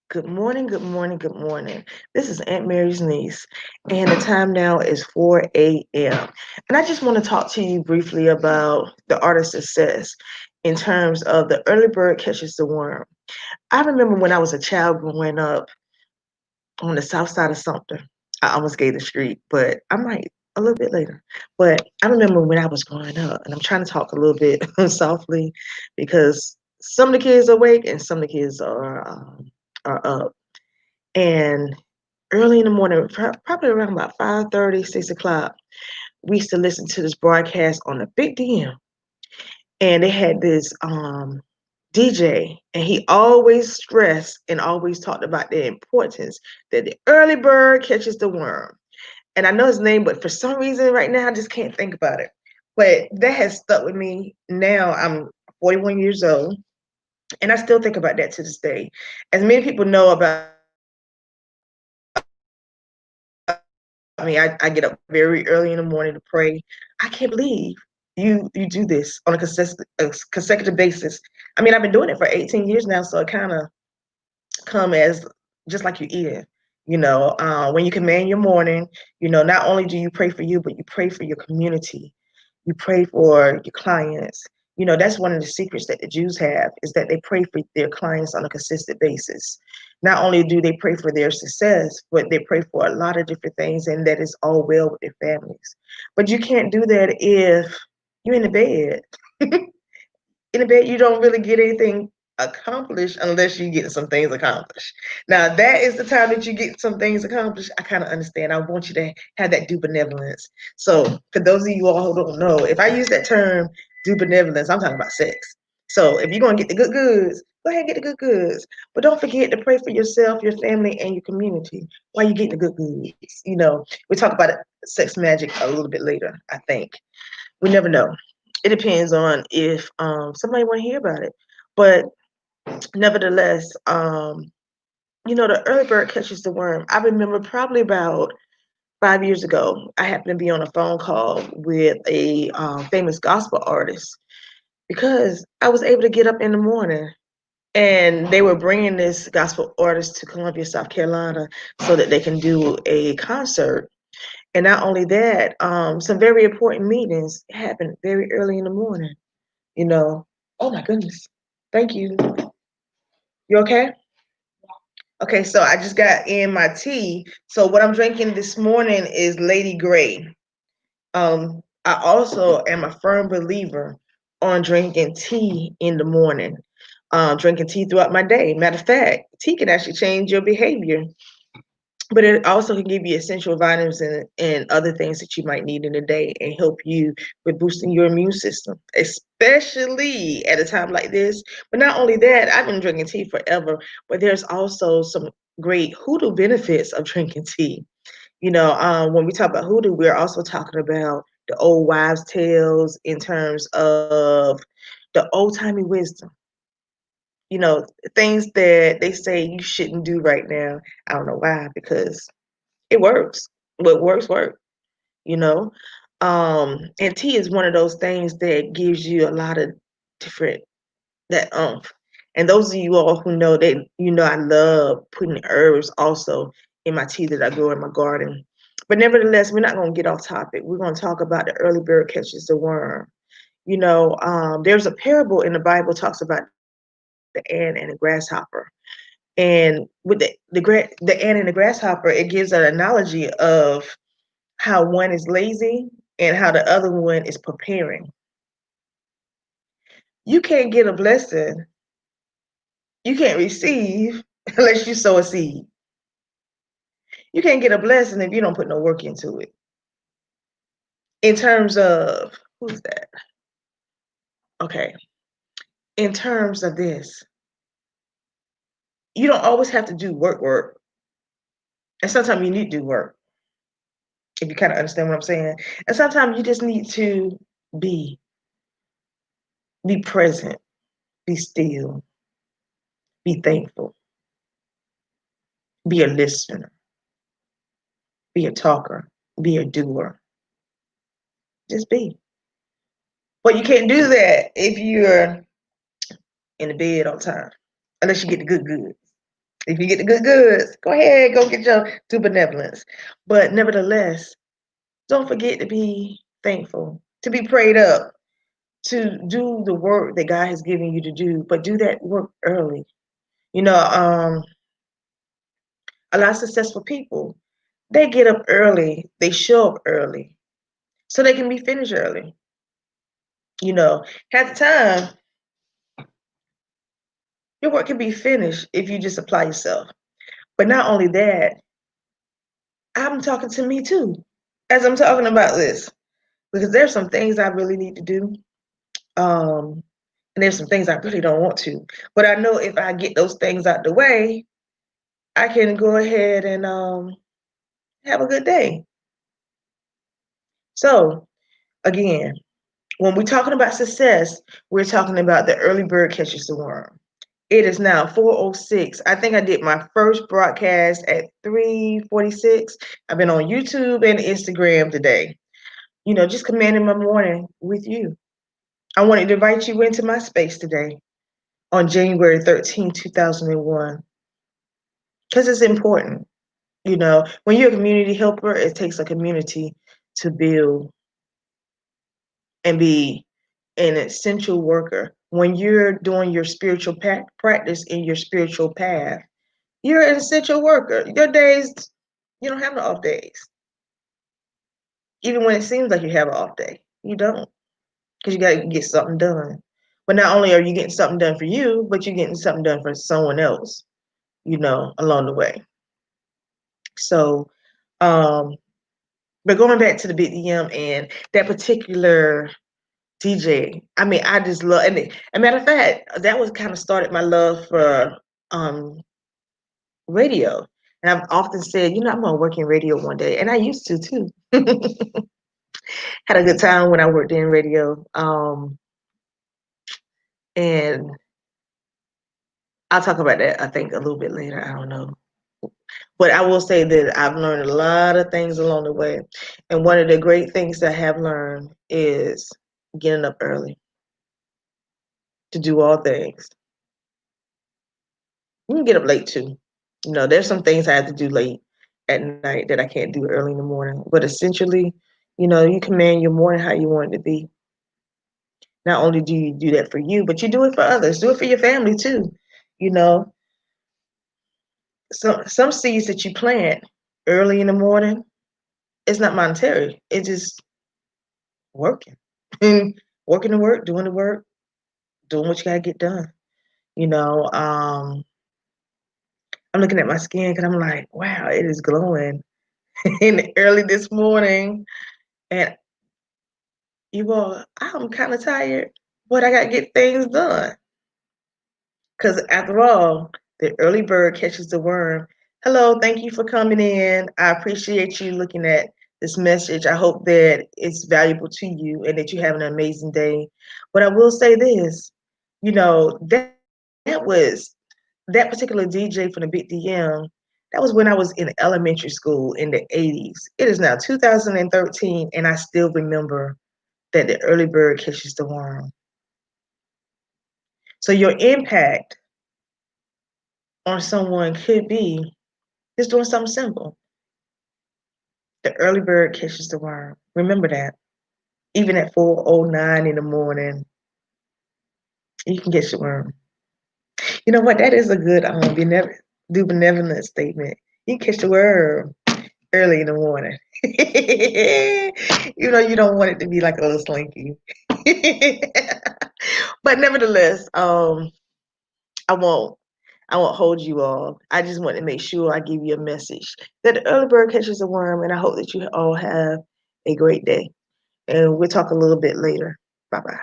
Good morning, good morning, good morning. This is Aunt Mary's niece, and the time now is 4 a.m. And I just want to talk to you briefly about the art of success in terms of the early bird catches the worm. I remember when I was a child growing up on the south side of Sumter. I almost gave the street, but I might a little bit later. But I remember when I was growing up, and I'm trying to talk a little bit softly because some of the kids are awake and some of the kids are up. And early in the morning, probably around about 5:30, 6 o'clock, we used to listen to this broadcast on the Big DM. And they had this DJ, and he always stressed and always talked about the importance that the early bird catches the worm. And I know his name, but for some reason right now I just can't think about it. But that has stuck with me. Now I'm 41 years old, and I still think about that to this day. As many people know about me, I get up very early in the morning to pray. I can't believe you do this on a consecutive basis. I mean, I've been doing it for 18 years now, so it kind of come as just like you eating. When you command your morning, not only do you pray for you, but you pray for your community. You pray for your clients. That's one of the secrets that the Jews have is that they pray for their clients on a consistent basis. Not only do they pray for their success, but they pray for a lot of different things, and that is all well with their families. But you can't do that if you're in the bed. In the bed, you don't really get anything accomplished unless you get some things accomplished. Now, that is the time that you get some things accomplished. I kind of understand. I want you to have that due benevolence. So, for those of you all who don't know, if I use that term due benevolence, I'm talking about sex. So, if you're going to get the good goods, go ahead and get the good goods. But don't forget to pray for yourself, your family, and your community while you get the good goods. We talk about sex magic a little bit later, I think. We never know. It depends on if somebody want to hear about it. But nevertheless, the early bird catches the worm. I remember probably about 5 years ago, I happened to be on a phone call with a famous gospel artist because I was able to get up in the morning, and they were bringing this gospel artist to Columbia, South Carolina, so that they can do a concert. And not only that, some very important meetings happened very early in the morning. You know, oh my goodness. Thank you. You okay? Okay, so I just got in my tea. So what I'm drinking this morning is Lady Grey. I also am a firm believer on drinking tea in the morning. Drinking tea throughout my day. Matter of fact, tea can actually change your behavior, but it also can give you essential vitamins and other things that you might need in the day and help you with boosting your immune system, especially at a time like this. But not only that, I've been drinking tea forever, but there's also some great hoodoo benefits of drinking tea. When we talk about hoodoo, we're also talking about the old wives' tales in terms of the old timey wisdom, you know, things that they say you shouldn't do right now. I don't know why, because it works. What works, you know. And tea is one of those things that gives you a lot of different that And those of you all who know that I love putting herbs also in my tea that I grow in my garden. But nevertheless, we're not going to get off topic. We're going to talk about the early bird catches the worm. There's a parable in the Bible talks about the ant and the grasshopper. And with the ant and the grasshopper, it gives an analogy of how one is lazy and how the other one is preparing. You can't get a blessing, you can't receive unless you sow a seed. You can't get a blessing if you don't put no work into it. In terms of, who's that? Okay. In terms of this, you don't always have to do work. And sometimes you need to do work, if you kind of understand what I'm saying. And sometimes you just need to be, be present, be still, be thankful, be a listener, be a talker, be a doer. Just be. But you can't do that if you're in the bed all the time, unless you get the good goods. If you get the good goods, go ahead, go get your do benevolence. But nevertheless, don't forget to be thankful, to be prayed up, to do the work that God has given you to do, but do that work early. You know, a lot of successful people, they get up early, they show up early, so they can be finished early. You know, half the time, your work can be finished if you just apply yourself. But not only that, I'm talking to me too, as I'm talking about this, because there's some things I really need to do. Um, and there's some things I really don't want to. But I know if I get those things out the way, I can go ahead and have a good day. So, again, when we're talking about success, we're talking about the early bird catches the worm. It is now 4:06. I think I did my first broadcast at 3:46. I've been on YouTube and Instagram today. You know, just commanding my morning with you. I wanted to invite you into my space today on January 13, 2001, because it's important. You know, when you're a community helper, it takes a community to build and be an essential worker. When you're doing your spiritual practice in your spiritual path, you're an essential worker. Your days, you don't have no off days. Even when it seems like you have an off day, you don't, because you got to get something done. But not only are you getting something done for you, but you're getting something done for someone else, you know, along the way. So, um, but going back to the Big DM and that particular DJ, I mean, I just love, and a matter of fact, that was kind of started my love for radio. And I've often said, you know, I'm gonna work in radio one day, and I used to too. Had a good time when I worked in radio, and I'll talk about that, I think, a little bit later. I don't know. But I will say that I've learned a lot of things along the way. And one of the great things that I have learned is getting up early to do all things. You can get up late too. You know, there's some things I have to do late at night that I can't do early in the morning. But essentially, you know, you command your morning how you want it to be. Not only do you do that for you, but you do it for others. Do it for your family too. You know, some seeds that you plant early in the morning, it's not monetary. It's just working. Working the work, doing the work, doing what you gotta get done. You know, I'm looking at my skin because I'm like, wow, it is glowing in early this morning. And you all, I'm kind of tired, but I gotta get things done. Because after all, the early bird catches the worm. Hello, thank you for coming in. I appreciate you looking at this message. I hope that it's valuable to you and that you have an amazing day. But I will say this, you know, that was that particular DJ from the Big DM. That was when I was in elementary school in the 80s. It is now 2013, and I still remember that the early bird catches the worm. So your impact on someone could be just doing something simple. The early bird catches the worm. Remember that. Even at 4:09 in the morning, you can catch the worm. You know what? That is a good benevolent statement. You can catch the worm early in the morning. You know, you don't want it to be like a little slinky. But nevertheless, I won't I won't hold you all. I just want to make sure I give you a message that the early bird catches a worm, and I hope that you all have a great day. And we'll talk a little bit later. Bye bye.